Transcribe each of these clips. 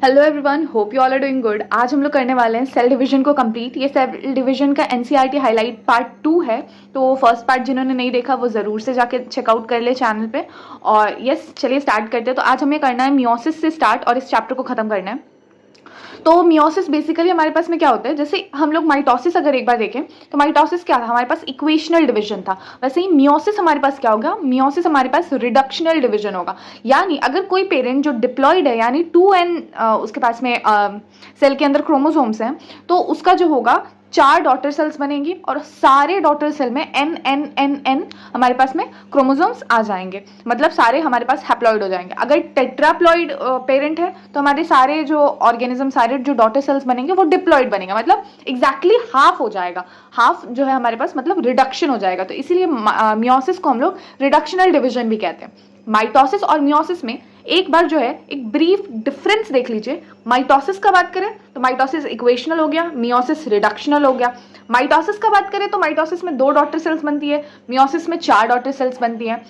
Hello everyone, hope you all are doing good. आज हम लोग करने वाले हैं सेल डिवीजन को कंप्लीट। ये सेल डिवीजन का एनसीईआरटी हाईलाइट पार्ट 2 है। तो फर्स्ट पार्ट जिन्होंने नहीं देखा वो ज़रूर से जाके चेकआउट कर ले चैनल पे। और यस, चलिए स्टार्ट करते हैं। तो आज हमें करना है मियोसिस से स्टार्ट और इस चैप्टर को खत्म करना है। तो मियोसिस बेसिकली हमारे पास में क्या होता है, जैसे हम लोग माइटोसिस अगर एक बार देखें तो माइटोसिस क्या था, हमारे पास इक्वेशनल डिवीजन था। वैसे ही मियोसिस हमारे पास क्या होगा, मियोसिस हमारे पास रिडक्शनल डिवीजन होगा। यानी अगर कोई पेरेंट जो डिप्लॉयड है, यानी 2n उसके पास में सेल के अंदर क्रोमोसोम्स हैं, तो उसका जो होगा 4 डॉटर सेल्स बनेंगी और सारे डॉटर सेल में n n n n हमारे पास में क्रोमोसोम्स आ जाएंगे। मतलब सारे हमारे पास हैप्लॉइड हो जाएंगे। अगर टेट्राप्लॉइड पेरेंट है तो हमारे सारे जो ऑर्गेनिज्म, सारे जो डॉटर सेल्स बनेंगे वो डिप्लॉइड बनेंगे। मतलब एग्जैक्टली हाफ हो जाएगा। हाफ जो है हमारे पास मतलब रिडक्शन हो जाएगा। तो इसीलिए मियोसिस को हम लोग रिडक्शनल डिवीजन भी कहते हैं। माइटोसिस और मियोसिस में एक बार जो है एक ब्रीफ डिफरेंस देख लीजिए। माइटोसिस का बात करें तो माइटोसिस इक्वेशनल हो गया, मियोसिस रिडक्शनल हो गया। माइटोसिस का बात करें तो माइटोसिस में 2 डॉटर सेल्स बनती है, मियोसिस में 4 डॉटर सेल्स बनती हैं।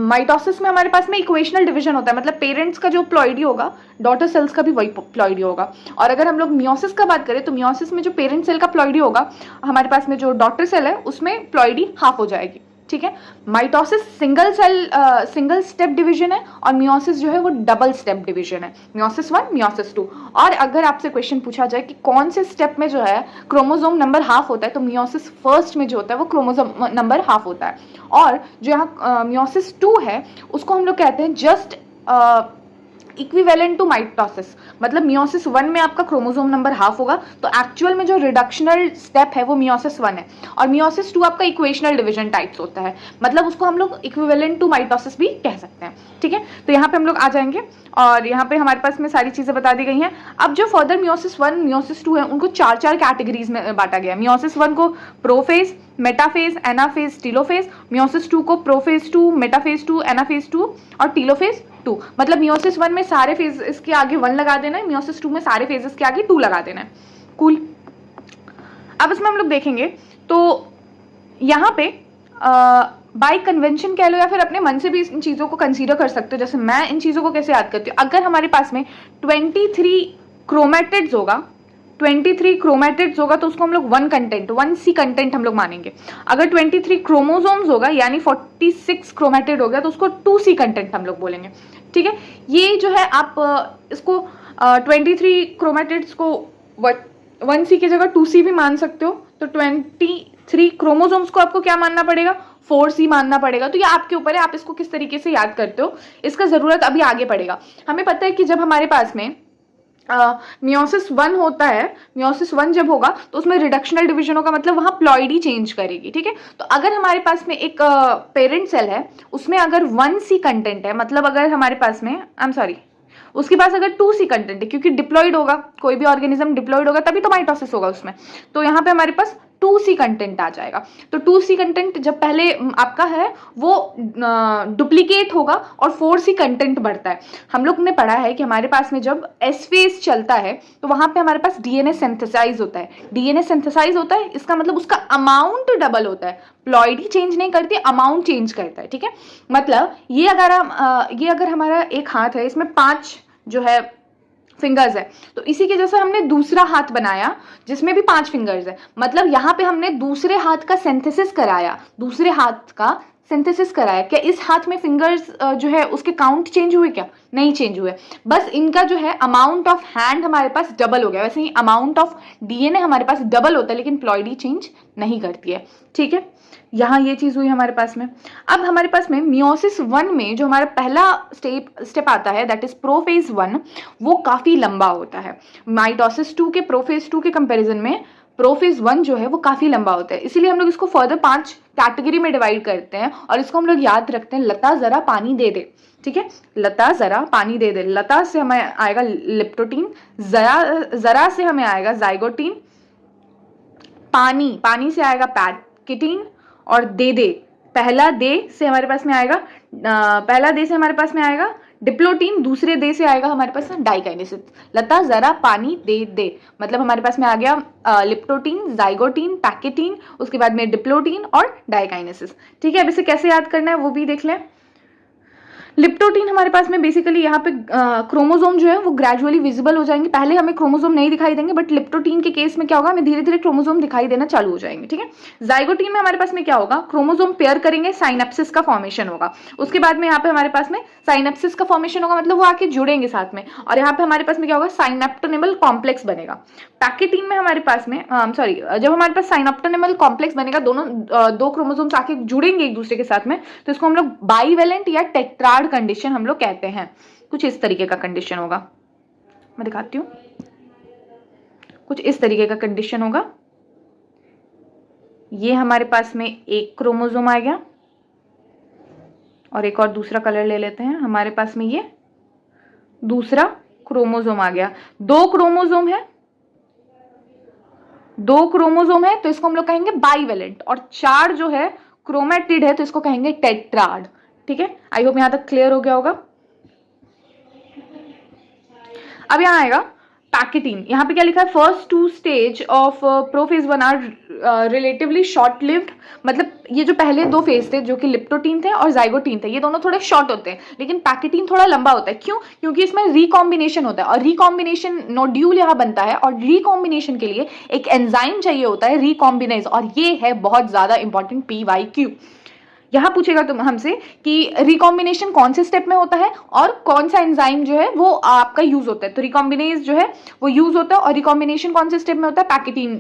माइटोसिस में हमारे पास में इक्वेशनल डिवीजन होता है, मतलब पेरेंट्स का जो प्लॉइडी होगा डॉटर सेल्स का भी वही प्लॉइडी होगा। और अगर हम लोग मियोसिस का बात करें तो मियोसिस में जो पेरेंट सेल का प्लॉइडी होगा, हमारे पास में जो डॉटर सेल है उसमें प्लॉइडी हाफ हो जाएगी। ठीक है। माइटोसिस सिंगल स्टेप डिवीजन है और मियोसिस जो है वो डबल स्टेप डिवीजन है, मियोसिस 1 मियोसिस 2। और अगर आपसे क्वेश्चन पूछा जाए कि कौन से स्टेप में जो है क्रोमोसोम नंबर हाफ होता है, तो मियोसिस फर्स्ट में जो होता है वो क्रोमोसोम नंबर हाफ होता है। और जो यहाँ मियोसिस 2 है उसको हम लोग कहते हैं जस्ट इक्विवेलेंट टू माइटोसिस। मतलब मियोसिस 1 में आपका क्रोमोसोम नंबर हाफ होगा, तो एक्चुअल में जो रिडक्शनल स्टेप है वो मियोसिस 1 है। और मियोसिस 2 आपका इक्वेशनल डिवीजन टाइप्स होता है, मतलब उसको हम लोग इक्विवेलेंट टू माइटोसिस भी कह सकते हैं। ठीक है। तो यहाँ पे हम लोग आ जाएंगे और यहाँ पे हमारे पास में सारी चीजें बता दी गई हैं। अब जो फर्दर मियोसिस 1 मियोसिस 2 है उनको 4 कैटेगरीज में बांटा गया है। मियोसिस 1 को prophase, metaphase, anaphase, telophase. Meiosis 2 को प्रोफेज 2, मेटाफेज 2, एनाफेज 2 और टीलोफेज 2। मतलब मियोसिस 1 में सारे फेज के आगे 1 लगा देना है, मियोसिस 2 में सारे फेजेस के आगे 2 लगा देना है। कूल। अब इसमें हम लोग देखेंगे तो यहाँ पे बाय कन्वेंशन कह लो या फिर अपने मन से भी इन चीज़ों को कंसीडर कर सकते हो। जैसे मैं इन चीज़ों को कैसे याद करती हूँ, अगर हमारे पास में 23 क्रोमैटिड्स होगा, 23 क्रोमैटिड्स होगा तो उसको हम लोग 1C कंटेंट हम लोग मानेंगे। अगर 23 क्रोमोसोम्स होगा यानी 46 क्रोमैटिड हो गया तो उसको 2C कंटेंट हम लोग बोलेंगे। ठीक है। ये जो है आप इसको 23 क्रोमैटिड्स को 1C की जगह 2C भी मान सकते हो। तो 23 क्रोमोसोम्स को आपको क्या मानना पड़ेगा, 4C मानना पड़ेगा। तो ये आपके ऊपर है, आप इसको किस तरीके से याद करते हो, इसका जरूरत अभी आगे पड़ेगा। हमें पता है कि जब हमारे पास में मियोसिस 1 होता है, मियोसिस 1 जब होगा तो उसमें रिडक्शनल डिवीजन होगा, मतलब वहां प्लॉइडी चेंज करेगी। ठीक है। तो अगर हमारे पास में एक पेरेंट सेल है उसमें अगर 1C कंटेंट है, मतलब अगर हमारे पास में उसके पास अगर 2C कंटेंट है, क्योंकि डिप्लॉइड होगा, कोई भी ऑर्गेनिज्म डिप्लॉइड होगा तभी तो माइटोसिस होगा उसमें, तो यहाँ पे हमारे पास 2C कंटेंट आ जाएगा। तो 2C कंटेंट जब पहले आपका है वो डुप्लीकेट होगा और 4C कंटेंट बढ़ता है। हम लोग ने पढ़ा है कि हमारे पास में जब एस फेज चलता है तो वहां पे हमारे पास डीएनए सिंथेसाइज होता है। डीएनए सिंथेसाइज होता है, इसका मतलब उसका अमाउंट डबल होता है। प्लॉइडी चेंज नहीं करती, अमाउंट चेंज करता है। ठीक है। मतलब ये अगर हमारा एक हाथ है, इसमें 5 जो है फिंगर्स है, तो इसी के जैसे हमने दूसरा हाथ बनाया जिसमें भी 5 फिंगर्स है। मतलब यहाँ पे हमने दूसरे हाथ का सिंथेसिस कराया, दूसरे हाथ का सिंथेसिस कराया। क्या इस हाथ में फिंगर्स जो है उसके काउंट चेंज हुए? क्या नहीं चेंज हुए, बस इनका जो है अमाउंट ऑफ हैंड हमारे पास डबल हो गया। वैसे ही अमाउंट ऑफ डीएनए हमारे पास डबल होता है लेकिन प्लॉइडी चेंज नहीं करती है। ठीक है। यहाँ ये चीज हुई हमारे पास में। अब हमारे पास में मियोसिस 1 में जो हमारा पहला स्टेप आता है दैट इज प्रोफेज 1, वो काफी लंबा होता है। माइटोसिस 2 के प्रोफेज 2 के कंपैरिजन में प्रोफेज 1 जो है वो काफी लंबा होता है। इसीलिए हम लोग इसको फर्दर 5 कैटेगरी में डिवाइड करते हैं और इसको हम लोग याद रखते हैं, लता जरा पानी दे दे। ठीक है। लता जरा पानी दे दे, लता से हमें आएगा लिप्टोटीन, जरा से हमें आएगा जाइगोटीन, पानी से आएगा पैकेटीन, और दे पहला दे से हमारे पास में आएगा डिप्लोटीन, दूसरे दे से आएगा हमारे पास डाइकाइनेसिस। लता जरा पानी दे दे, मतलब हमारे पास में आ गया लिप्टोटीन, जाइगोटीन, पैकेटीन, उसके बाद में डिप्लोटीन और डाइकाइनेसिस। ठीक है। अब इसे कैसे याद करना है वो भी देख लें। लिप्टोटीन हमारे पास में बेसिकली यहाँ पे क्रोमोसोम जो है वो ग्रेजुअली विजिबल हो जाएंगे। पहले हमें क्रोमोसोम नहीं दिखाई देंगे, बट लिप्टोटीन के केस में क्या होगा, हमें धीरे धीरे क्रोमोसोम दिखाई देना चालू हो जाएंगे, ठीक है। जाइगोटीन में हमारे पास में क्या होगा, क्रोमोसोम पेयर करेंगे, साइनेप्सिस का फॉर्मेशन होगा। उसके बाद में यहाँ पे हमारे पास में साइनेप्सिस का फॉर्मेशन होगा, मतलब वो आके जुड़ेंगे साथ में, और यहाँ पे हमारे पास में क्या होगा, साइनेप्टोनिमल कॉम्प्लेक्स बनेगा। पैकेटीन में हमारे पास में सॉरी जब हमारे पास साइनेप्टोनिमल कॉम्प्लेक्स बनेगा, दोनों दो क्रोमोसोम्स आके जुड़ेंगे एक दूसरे के साथ में, तो इसको हम लोग बाईवेलेंट या टेट्राड कंडीशन हम लोग कहते हैं। कुछ इस तरीके का कंडीशन होगा, मैं दिखाती हूँ। कुछ इस तरीके का कंडीशन होगा। ये हमारे पास में एक क्रोमोसोम आ गया, और एक और दूसरा कलर ले लेते हैं, हमारे पास में ये दूसरा क्रोमोसोम आ गया। दो क्रोमोसोम है, दो क्रोमोसोम है, तो इसको हम लोग कहेंगे बाईवेलेंट, और चार जो है क्रोमेटिड है, तो इसको कहेंगे टेट्राड, ठीक है। आई होप यहां तक क्लियर हो गया होगा। अब यहां आएगा पैकेटीन। यहाँ पे क्या लिखा है, first two stage of prophase one are relatively short lived, मतलब ये जो पहले दो फेज थे जो कि लिप्टोटीन थे और जाइगोटीन थे, ये दोनों थोड़े शॉर्ट होते हैं, लेकिन पैकेटीन थोड़ा लंबा होता है। क्यों? क्योंकि इसमें रिकॉम्बिनेशन होता है, और रिकॉम्बिनेशन नोड्यूल यहाँ बनता है, और रिकॉम्बिनेशन के लिए एक एंजाइम चाहिए होता है, रिकॉम्बिनेज, और ये है बहुत ज्यादा इंपॉर्टेंट PYQ। यहाँ पूछेगा तुम हमसे कि रिकॉम्बिनेशन कौन से स्टेप में होता है और कौन सा एंजाइम जो है वो आपका यूज होता है। तो रिकॉम्बिनेज जो है वो यूज होता है, और रिकॉम्बिनेशन कौन से स्टेप में होता है, पैकेटीन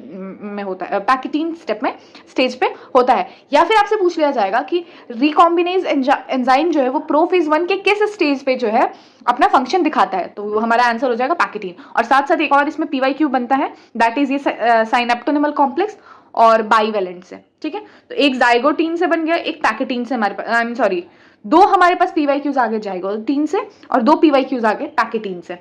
में होता है, पैकेटीन स्टेप में स्टेज पे होता है। या फिर आपसे पूछ लिया जाएगा कि रिकॉम्बिनेज एंजाइम जो है वो प्रोफेज वन के किस स्टेज पे जो है अपना फंक्शन दिखाता है, तो हमारा आंसर हो जाएगा पैकेटीन। और साथ साथ एक और इसमें PYQ बनता है, दैट इज ये साइनेप्टोनिमल कॉम्प्लेक्स और बाईवेलेंट से, ठीक है। तो एक जाइगोटीन से बन गया, एक पैकेटीन से, हमारे पास आई एम सॉरी दो हमारे पास PYQs आगे जाइगोटीन से, और दो PYQs आगे पैकेटीन से।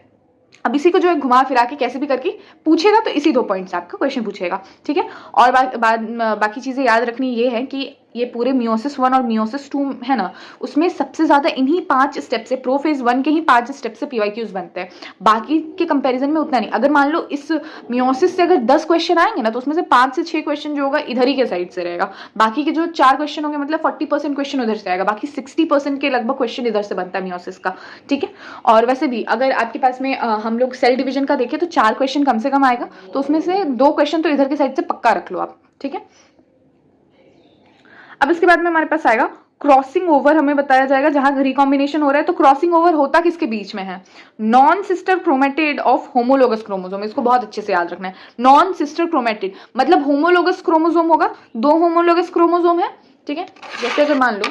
अब इसी को जो है घुमा फिरा के कैसे भी करके पूछेगा, तो इसी 2 पॉइंट से आपका क्वेश्चन पूछेगा, ठीक है। और बाकी चीजें याद रखनी ये है कि ये पूरे मियोसिस 1 और मियोसिस 2 है ना, उसमें सबसे ज्यादा इन्हीं 5 स्टेप से, प्रोफेज 1 के ही 5 स्टेप से PYQs बनते हैं, बाकी के कंपैरिजन में उतना नहीं। अगर मान लो इस मियोसिस से अगर 10 क्वेश्चन आएंगे ना, तो उसमें से 5 से 6 क्वेश्चन जो होगा इधर ही के साइड से रहेगा, बाकी के जो 4 क्वेश्चन होंगे, मतलब 40% क्वेश्चन उधर से आएगा, बाकी 60% के लगभग क्वेश्चन इधर से बनता है मियोसिस का, ठीक है। और वैसे भी अगर आपके पास में हम लोग सेल डिवीजन का देखें तो 4 क्वेश्चन कम से कम आएगा, तो उसमें से 2 क्वेश्चन तो इधर के साइड से पक्का रख लो आप, ठीक है। अब इसके बाद में हमारे पास आएगा क्रॉसिंग ओवर, हमें बताया जाएगा जहां रिकॉम्बिनेशन हो रहा है, तो क्रॉसिंग ओवर होता किसके बीच में है, non sister chromatid of homologous chromosome. इसको बहुत अच्छे से याद रखना है, नॉन सिस्टर क्रोमेटिड मतलब होमोलोगस क्रोमोसोम होगा, 2 होमोलोगस क्रोमोसोम है, ठीक है। जैसे अगर मान लो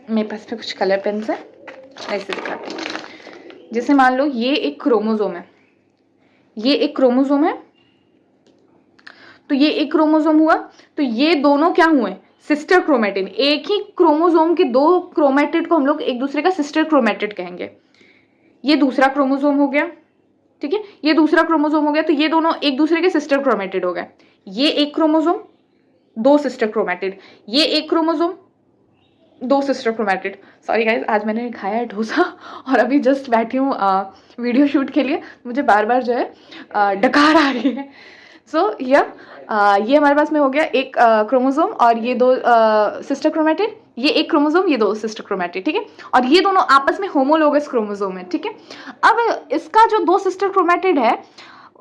मेरे पास में कुछ कलर पेन्स है, ऐसे दिखाती हूँ। जैसे मान लो ये एक क्रोमोसोम है, ये एक क्रोमोसोम है, तो ये एक क्रोमोसोम हुआ, तो ये दोनों क्या हुए, सिस्टर क्रोमेटिड। एक ही क्रोमोसोम के 2 क्रोमेटिड को हम लोग एक दूसरे का सिस्टर क्रोमेटिड कहेंगे। ये दूसरा क्रोमोसोम हो गया, ठीक है, ये दूसरा क्रोमोसोम हो गया, तो ये दोनों एक दूसरे के सिस्टर क्रोमेटिड हो गए। ये एक क्रोमोसोम, 2 सिस्टर क्रोमेटिड, ये एक chromosome, 2 sister chromatid. Sorry guys, आज मैंने खाया है डोसा और अभी जस्ट बैठी हूँ वीडियो शूट के लिए, मुझे बार बार जो है डकार आ रही है। सो ये हमारे पास में हो गया एक क्रोमोसोम, और ये 2 सिस्टर क्रोमेटिड, ये एक क्रोमोसोम, ये 2 सिस्टर क्रोमेटिड, ठीक है। और ये दोनों आपस में होमोलोगस क्रोमोसोम है, ठीक है। अब इसका जो 2 सिस्टर क्रोमेटिड है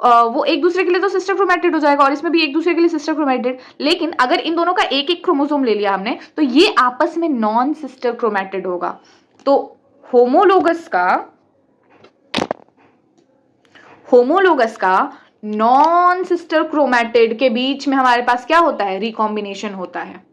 वो एक दूसरे के लिए तो सिस्टर क्रोमेटिड हो जाएगा, और इसमें भी एक दूसरे के लिए सिस्टर क्रोमेटिड, लेकिन अगर इन दोनों का एक एक क्रोमोसोम ले लिया हमने, तो ये आपस में नॉन सिस्टर क्रोमेटिड होगा। तो होमोलोगस का नॉन सिस्टर क्रोमेटिड के बीच में हमारे पास क्या होता है, रिकॉम्बिनेशन होता है।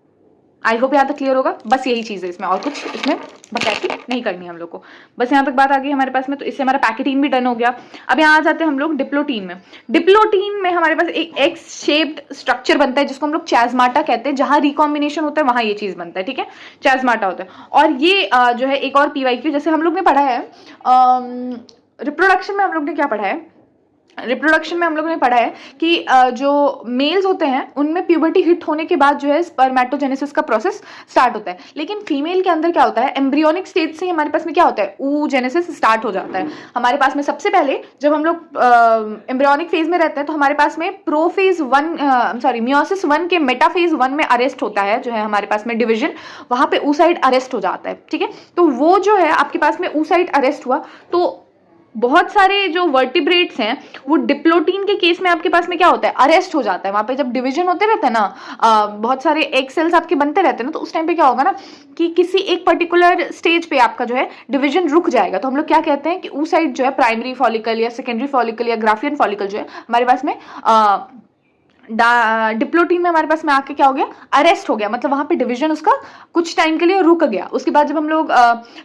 आई होप यहाँ तक क्लियर होगा, बस यही चीज है इसमें, और कुछ इसमें बकैती नहीं करनी है हम लोग को, बस यहाँ तक बात आ गई हमारे पास में। तो इससे हमारा पैकेटीन भी डन हो गया। अब यहाँ आ जाते हैं हम लोग डिप्लोटीन में। डिप्लोटीन में हमारे पास एक एक्स शेप्ड स्ट्रक्चर बनता है, जिसको हम लोग चैजमाटा कहते हैं, जहां रिकॉम्बिनेशन होता है वहां ये चीज बनता है, ठीक है, चैजमाटा होता है। और ये जो है एक और PYQ, जैसे हम लोग ने पढ़ा है रिप्रोडक्शन में, हम लोग ने क्या पढ़ा है, रिप्रोडक्शन में हम लोगों ने पढ़ा है कि जो मेल्स होते हैं उनमें प्यूबर्टी हिट होने के बाद जो है स्पर्मेटोजेनेसिस का प्रोसेस स्टार्ट होता है, लेकिन फीमेल के अंदर क्या होता है, एम्ब्रियोनिक स्टेज से हमारे पास में क्या होता है, oogenesis स्टार्ट हो जाता है हमारे पास में। सबसे पहले जब हम लोग एम्ब्रियोनिक फेज में रहते हैं तो हमारे पास में प्रोफेज 1 सॉरी मियोसिस 1 के मेटाफेज 1 में अरेस्ट होता है, जो है हमारे पास में डिवीजन, वहां पे oocyte अरेस्ट हो जाता है, ठीक है। तो वो जो है आपके पास में oocyte अरेस्ट हुआ तो बहुत सारे जो वर्टिब्रेट्स हैं वो डिप्लोटीन के केस में आपके पास में क्या होता है, अरेस्ट हो जाता है। वहां पे जब डिवीजन होते रहते हैं ना, बहुत सारे एग सेल्स आपके बनते रहते हैं ना, तो उस टाइम पे क्या होगा ना कि किसी एक पर्टिकुलर स्टेज पे आपका जो है डिवीजन रुक जाएगा। तो हम लोग क्या कहते हैं कि oocyte जो है प्राइमरी फॉलिकल या सेकेंडरी फॉलिकल या ग्राफियन फॉलिकल जो है हमारे पास में डिप्लोटीन में हमारे पास में आके क्या हो गया, अरेस्ट हो गया, मतलब वहां पे डिवीजन उसका कुछ टाइम के लिए रुक गया। उसके बाद जब हम लोग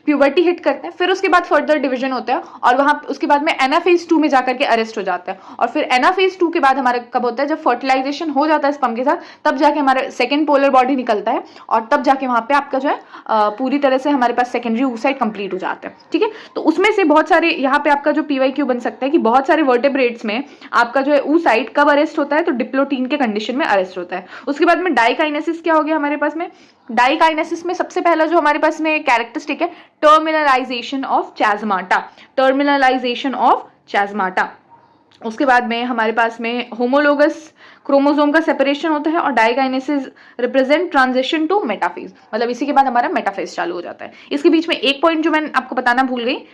प्यूबर्टी हिट करते हैं फिर उसके बाद फर्दर डिवीजन होता है और वहां उसके बाद में एनाफेज 2 में जाकर के अरेस्ट हो जाता है। और फिर एनाफेज 2 के बाद हमारा कब होता है, जब फर्टिलाइजेशन हो जाता है स्पर्म के साथ, तब जाके हमारा सेकेंड पोलर बॉडी निकलता है और तब जाके वहां पे आपका जो है पूरी तरह से हमारे पास सेकेंडरी oocyte कंप्लीट हो जाता है, ठीक है। तो उसमें से बहुत सारे यहाँ पे आपका जो PYQ बन सकता है कि बहुत सारे वर्टेब्रेट्स में आपका जो है oocyte कब अरेस्ट होता है, तो डिप्लोटीन के कंडीशन में अरेस्ट होता है। उसके बाद में डाइकाइनेसिस क्या हो गया हमारे पास में, डाइकाइनेसिस में सबसे पहला जो हमारे पास में कैरेक्टरिस्टिक है, टर्मिनलाइजेशन ऑफ चाज़माटा, टर्मिनलाइजेशन ऑफ चाज़माटा। उसके बाद में हमारे पास में होमोलोगस क्रोमोसोम का सेपरेशन होता है और diakinesis represent transition to metaphase, मतलब इसी के बाद हमारा मेटाफेज चालू हो जाता है। इसके बीच में एक पॉइंट जो मैं आपको बताना भूल गई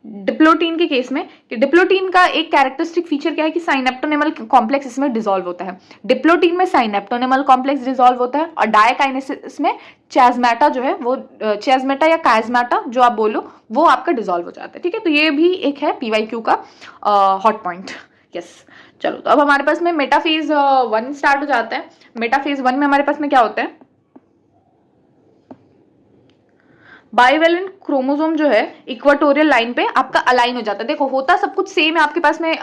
डिप्लोटीन के केस में, कि डिप्लोटीन का एक कैरेक्टरिस्टिक फीचर क्या है कि साइनेप्टोनेमल कॉम्प्लेक्स इसमें डिसॉल्व होता है। डिप्लोटीन में साइनेप्टोनेमल कॉम्प्लेक्स डिसॉल्व होता है और डाइकाइनेसिस में चाज़माटा जो है वो चाज़माटा या काज़माटा जो आप बोलो वो आपका डिसॉल्व हो जाता है, ठीक है। तो ये भी एक है PYQ का हॉट पॉइंट, यस। चलो तो अब हमारे पास में मेटाफेज 1 स्टार्ट हो जाता है। मेटाफेज 1 में हमारे पास में क्या होता है, बाइवेलेंट क्रोमोसोम जो है इक्वाटोरियल लाइन पे आपका अलाइन हो जाता है। देखो होता सब कुछ सेम है आपके पास में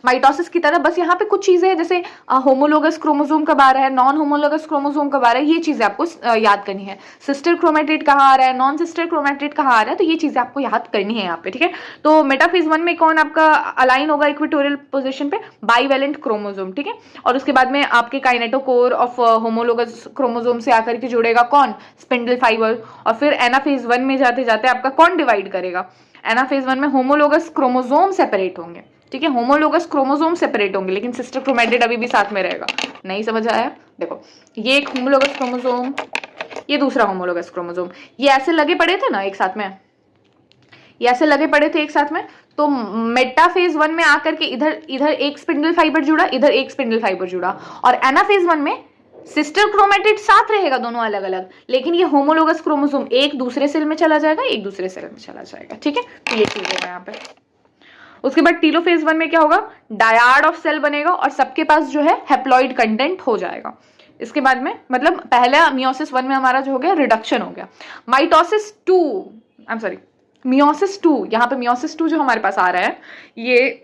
माइटोसिस की तरह, बस यहाँ पे कुछ चीजें हैं, जैसे होमोलोगस क्रोमोसोम कब आ रहा है, नॉन होमोलोगस क्रोमोसोम कब आ रहा है, ये चीजें आपको याद करनी है। सिस्टर क्रोमेटिड कहाँ आ रहा है, नॉन सिस्टर क्रोमेटिड कहाँ आ रहा है, तो ये चीजें आपको याद करनी है यहाँ पे, ठीक है। तो मेटाफेज 1 में कौन आपका अलाइन होगा इक्वाटोरियल पोजिशन पे, बाइवेलेंट क्रोमोसोम, ठीक है। और उसके बाद में आपके काइनेटोकोर ऑफ होमोलोगस क्रोमोसोम से आकर के जुड़ेगा कौन, स्पिंडल फाइबर। और फिर एनाफेज 1 में जाते जाते आपका कौन डिवाइड करेगा, एनाफेज 1 में होमोलोगस क्रोमोसोम सेपरेट होंगे, ठीक है। होमोलोगस क्रोमोसोम सेपरेट होंगे लेकिन सिस्टर क्रोमेटिड अभी भी साथ में रहेगा। नहीं समझ आया, देखो ये एक होमोलोगस क्रोमोसोम, ये दूसरा होमोलोगस क्रोमोसोम, ये ऐसे लगे पड़े थे ना एक साथ में, ये ऐसे लगे पड़े थे एक साथ में। तो मेटाफेज 1 में आकर के इधर इधर एक स्पिंडल फाइबर जुड़ा, इधर एक स्पिंडल फाइबर जुड़ा, और एनाफेज 1 में सिस्टर क्रोमेटिड साथ रहेगा दोनों अलग अलग, लेकिन ये होमोलोगस क्रोमोसोम एक दूसरे सेल में चला जाएगा, एक दूसरे सेल में चला जाएगा, ठीक है। तो ये चीज है यहाँ पे। उसके बाद टीलोफेज 1 में क्या होगा, डायाड ऑफ सेल बनेगा और सबके पास जो है हैप्लॉइड कंटेंट हो जाएगा। इसके बाद में मतलब पहला मियोसिस 1 में हमारा जो हो गया रिडक्शन हो गया। Mitosis 2 I am sorry meiosis 2, यहाँ पे मियोसिस 2 जो हमारे पास आ रहा है ये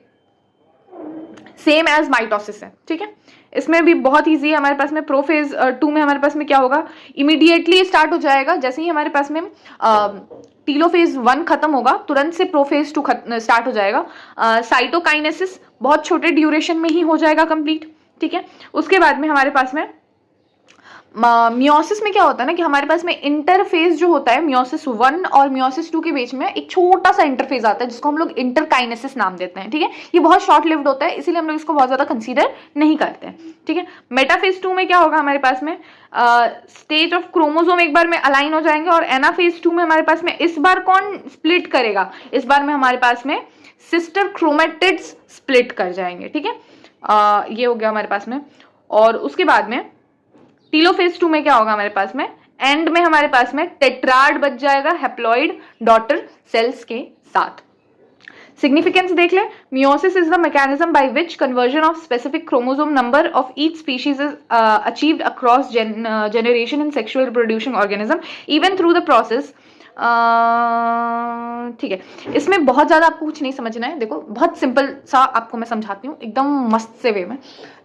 सेम एज माइटोसिस है, ठीक है। इसमें भी बहुत इजी है, हमारे पास में प्रोफेज 2 में हमारे पास में क्या होगा, इमीडिएटली स्टार्ट हो जाएगा जैसे ही हमारे पास में टीलोफेज 1 खत्म होगा तुरंत से प्रोफेज 2 स्टार्ट हो जाएगा। साइटोकाइनेसिस बहुत छोटे ड्यूरेशन में ही हो जाएगा कंप्लीट, ठीक है। उसके बाद में हमारे पास में मियोसिस में क्या होता है ना कि हमारे पास में इंटरफेज जो होता है मियोसिस 1 और मियोसिस 2 के बीच में एक छोटा सा इंटरफेज आता है जिसको हम लोग इंटरकाइनेसिस नाम देते हैं, ठीक है। ये बहुत शॉर्ट लिव्ड होता है इसीलिए हम लोग इसको बहुत ज्यादा कंसीडर नहीं करते हैं, ठीक है। मेटाफेज 2 में क्या होगा हमारे पास में स्टेज ऑफ क्रोमोसोम एक बार में अलाइन हो जाएंगे और एनाफेज 2 में हमारे पास में इस बार कौन स्प्लिट करेगा, इस बार में हमारे पास में सिस्टर क्रोमेटिड्स स्प्लिट कर जाएंगे, ठीक है। ये हो गया हमारे पास में। और उसके बाद में टीलोफेज 2 में क्या होगा हमारे पास में, एंड में हमारे पास में टेट्राड बच जाएगा हैप्लॉइड डॉटर सेल्स के साथ। सिग्निफिकेंस देख ले, meiosis is the mechanism by which conversion of specific chromosome number of each species is achieved across generation in sexual reproducing organism even through the process, ठीक है। इसमें बहुत ज्यादा आपको कुछ नहीं समझना है, देखो बहुत सिंपल सा आपको मैं समझाती हूँ एकदम मस्त से वे में।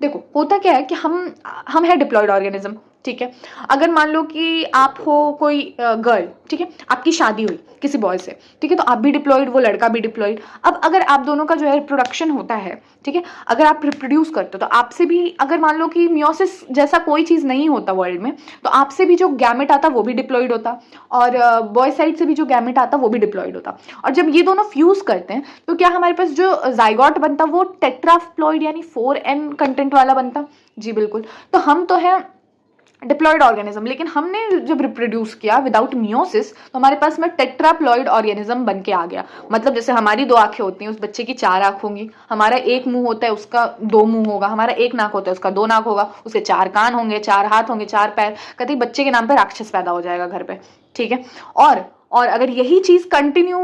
देखो होता क्या है कि हम है डिप्लॉयड ऑर्गेनिज्म, ठीक है। अगर मान लो कि आप हो कोई गर्ल, ठीक है, आपकी शादी हुई किसी बॉय से, ठीक है, तो आप भी डिप्लॉयड, वो लड़का भी डिप्लॉयड। अब अगर आप दोनों का जो है रिप्रोडक्शन होता है, ठीक है, अगर आप रिप्रोड्यूस करते हो तो आपसे भी, अगर मान लो कि मियोसिस जैसा कोई चीज़ नहीं होता वर्ल्ड में, तो आपसे भी जो गैमेट आता वो भी डिप्लॉयड होता, और बॉय साइड से भी जो गैमेट आता वो भी डिप्लॉयड होता। और जब ये दोनों फ्यूज करते हैं तो क्या हमारे पास जो जाइगोट बनता वो टेट्राप्लॉयड यानी 4n कंटेंट वाला बनता। जी बिल्कुल। तो हम तो है डिप्लॉयड ऑर्गेनिज्म, लेकिन हमने जब रिप्रोड्यूस किया विदाउट मियोसिस तो हमारे पास में टेट्राप्लॉयड ऑर्गेनिज्म बन के आ गया। मतलब जैसे हमारी 2 आंखें होती हैं, उस बच्चे की 4 आंख होंगी, हमारा एक मुंह होता है उसका 2 मुंह होगा, हमारा एक नाक होता है उसका 2 नाक होगा, उसके 4 कान होंगे, 4 हाथ होंगे, 4 पैर। कभी बच्चे के नाम पे राक्षस पैदा हो जाएगा घर पे, ठीक है। और अगर यही चीज कंटिन्यू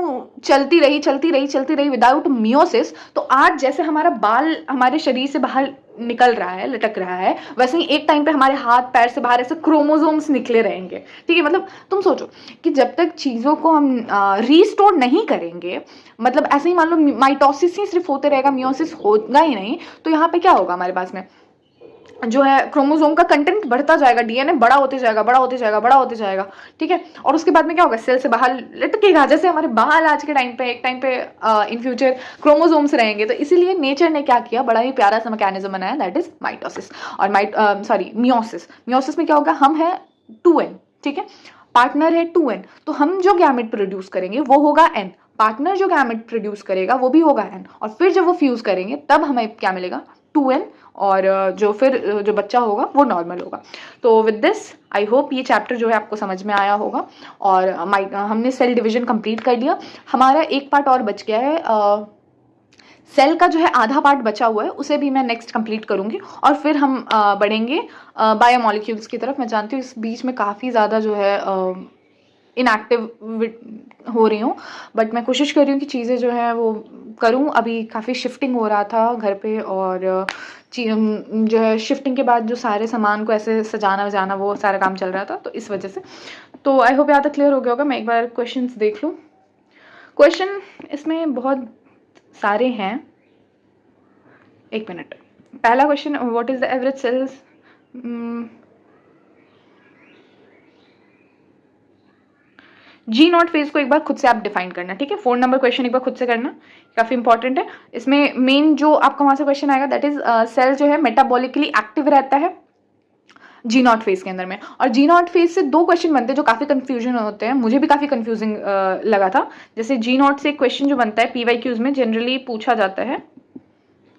चलती रही विदाउट मियोसिस, तो आज जैसे हमारा बाल हमारे शरीर से बाहर निकल रहा है, लटक रहा है, वैसे ही एक टाइम पे हमारे हाथ पैर से बाहर ऐसे क्रोमोसोम्स निकले रहेंगे, ठीक है। मतलब तुम सोचो कि जब तक चीजों को हम रीस्टोर नहीं करेंगे, मतलब ऐसे ही मान लो माइटोसिस ही सिर्फ होते रहेगा, मियोसिस होगा ही नहीं, तो यहाँ पे क्या होगा, हमारे पास में जो है क्रोमोसोम का कंटेंट बढ़ता जाएगा, डीएनए बड़ा होते जाएगा, ठीक है। और उसके बाद में क्या होगा, सेल से बाहर लटकेगा, जैसे हमारे बाल आज के टाइम पे, एक टाइम पे इन फ्यूचर क्रोमोसोम्स रहेंगे। तो इसीलिए नेचर ने क्या किया, बड़ा ही प्यारा सा मैकेनिज्म बनाया, दैट इज माइटोसिस और मियोसिस में क्या होगा, हम है 2n, ठीक है, पार्टनर है 2n, तो हम जो गैमेट प्रोड्यूस करेंगे वो होगा n, पार्टनर जो गैमेट प्रोड्यूस करेगा वो भी होगा n, और फिर जब वो फ्यूज करेंगे तब हमें क्या मिलेगा, 2n, और जो फिर जो बच्चा होगा वो नॉर्मल होगा। तो विद दिस आई होप ये चैप्टर जो है आपको समझ में आया होगा, और हमने सेल डिवीजन कंप्लीट कर लिया। हमारा एक पार्ट और बच गया है, सेल का जो है आधा पार्ट बचा हुआ है, उसे भी मैं नेक्स्ट कंप्लीट करूंगी, और फिर हम बढ़ेंगे बायोमोलिक्यूल्स की तरफ। मैं जानती हूँ इस बीच में काफ़ी ज़्यादा जो है इनएक्टिव हो रही हूँ, बट मैं कोशिश कर रही हूँ कि चीज़ें जो है वो करूँ। अभी काफ़ी शिफ्टिंग हो रहा था घर पे, और जो है शिफ्टिंग के बाद जो सारे सामान को ऐसे सजाना वजाना वो सारा काम चल रहा था, तो इस वजह से। तो आई होप यहाँ तक क्लियर हो गया होगा। मैं एक बार क्वेश्चंस देख लूँ। क्वेश्चन इसमें बहुत सारे हैं, एक मिनट। पहला question, what is the average cells, G naught phase को एक बार खुद से आप डिफाइन करना, ठीक है। 4 नंबर क्वेश्चन एक बार खुद से करना, काफी इंपॉर्टेंट है। इसमें मेन जो आपका वहां से क्वेश्चन आएगा, दैट इज सेल जो है मेटाबॉलिकली एक्टिव रहता है जी नॉट फेज के अंदर में। और जी नॉट फेज से 2 क्वेश्चन बनते हैं जो काफी कंफ्यूजन होते हैं, मुझे भी काफी कंफ्यूजिंग लगा था। जैसे जी नॉट से एक क्वेश्चन जो बनता है पीवाईक्यूज में जनरली पूछा जाता है,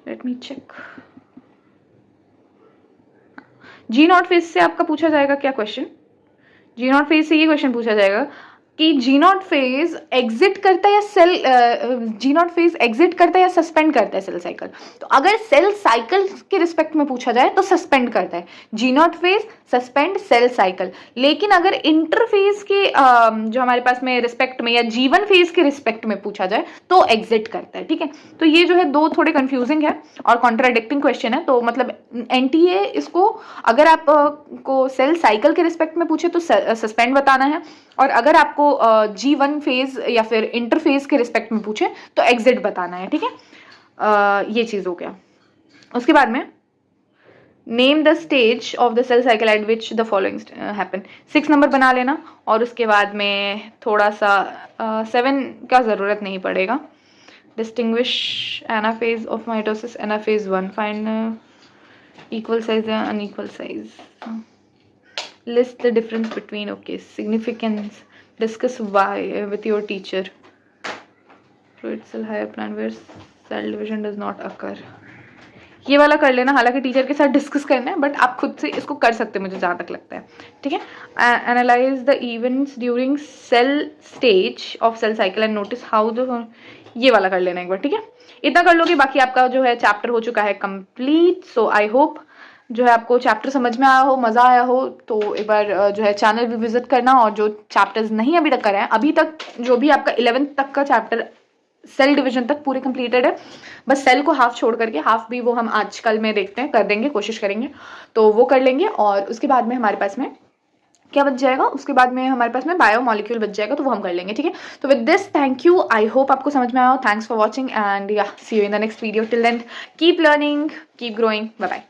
let me check. G naught phase से आपका पूछा जाएगा क्या क्वेश्चन, जी नॉट फेज से ये क्वेश्चन पूछा जाएगा कि जी नॉट फेज एग्जिट करता है या cell G naught phase exit करता है या सस्पेंड करता है सेल साइकिल। तो अगर सेल साइकिल के रिस्पेक्ट में पूछा जाए तो सस्पेंड करता है, G naught phase suspend cell cycle. लेकिन अगर इंटरफेज के जो हमारे पास में रिस्पेक्ट में या जीवन फेज के रिस्पेक्ट में पूछा जाए तो एग्जिट करता है, ठीक है। तो ये जो है 2 थोड़े कंफ्यूजिंग है और कॉन्ट्राडिक्टिंग क्वेश्चन है। तो मतलब एनटीए इसको, अगर आप को सेल साइकिल के रिस्पेक्ट में पूछे तो सस्पेंड बताना है, और अगर आपको G1 फेज या फिर इंटरफेज के रिस्पेक्ट में पूछे तो एग्जिट बताना है, ठीक है। ये चीज हो गया। उसके बाद में name the stage of the cell cycle at which the following happen, 6 number बना लेना। और उसके बाद में थोड़ा सा 7 का जरूरत नहीं पड़ेगा। Distinguish anaphase of mitosis, anaphase 1, find equal size या unequal size, list the difference between, okay, significance, discuss why with your teacher, fluid cell higher plant where cell division does not occur। ये वाला कर लेना, हालांकि teacher के साथ discuss करना है, बट आप खुद से इसको कर सकते हैं मुझे जहाँ तक लगता है, ठीक है। Analyse the events during cell stage of cell cycle and notice how the, ये वाला कर लेना एक बार, ठीक है। इतना कर लोगे, बाकी आपका जो है चैप्टर हो चुका है कंप्लीट। सो आई होप जो है आपको चैप्टर समझ में आया हो, मजा आया हो। तो एक बार जो है चैनल भी विजिट करना, और जो चैप्टर्स नहीं अभी तक करे हैं, अभी तक जो भी आपका 11th तक का चैप्टर सेल डिवीजन तक पूरे कंप्लीटेड है, बस सेल को हाफ छोड़ करके, हाफ भी वो हम आज कल में देखते हैं, कर देंगे, कोशिश करेंगे तो वो कर लेंगे। और उसके बाद में हमारे पास में क्या बच जाएगा, उसके बाद में हमारे पास में बायोमोलिक्यूल बच जाएगा, तो वो हम कर लेंगे, ठीक है। तो with this thank you, I hope आपको समझ में आया हो। थैंक्स फॉर वॉचिंग एंड या see you in the next video. Till then keep learning, keep growing, bye bye.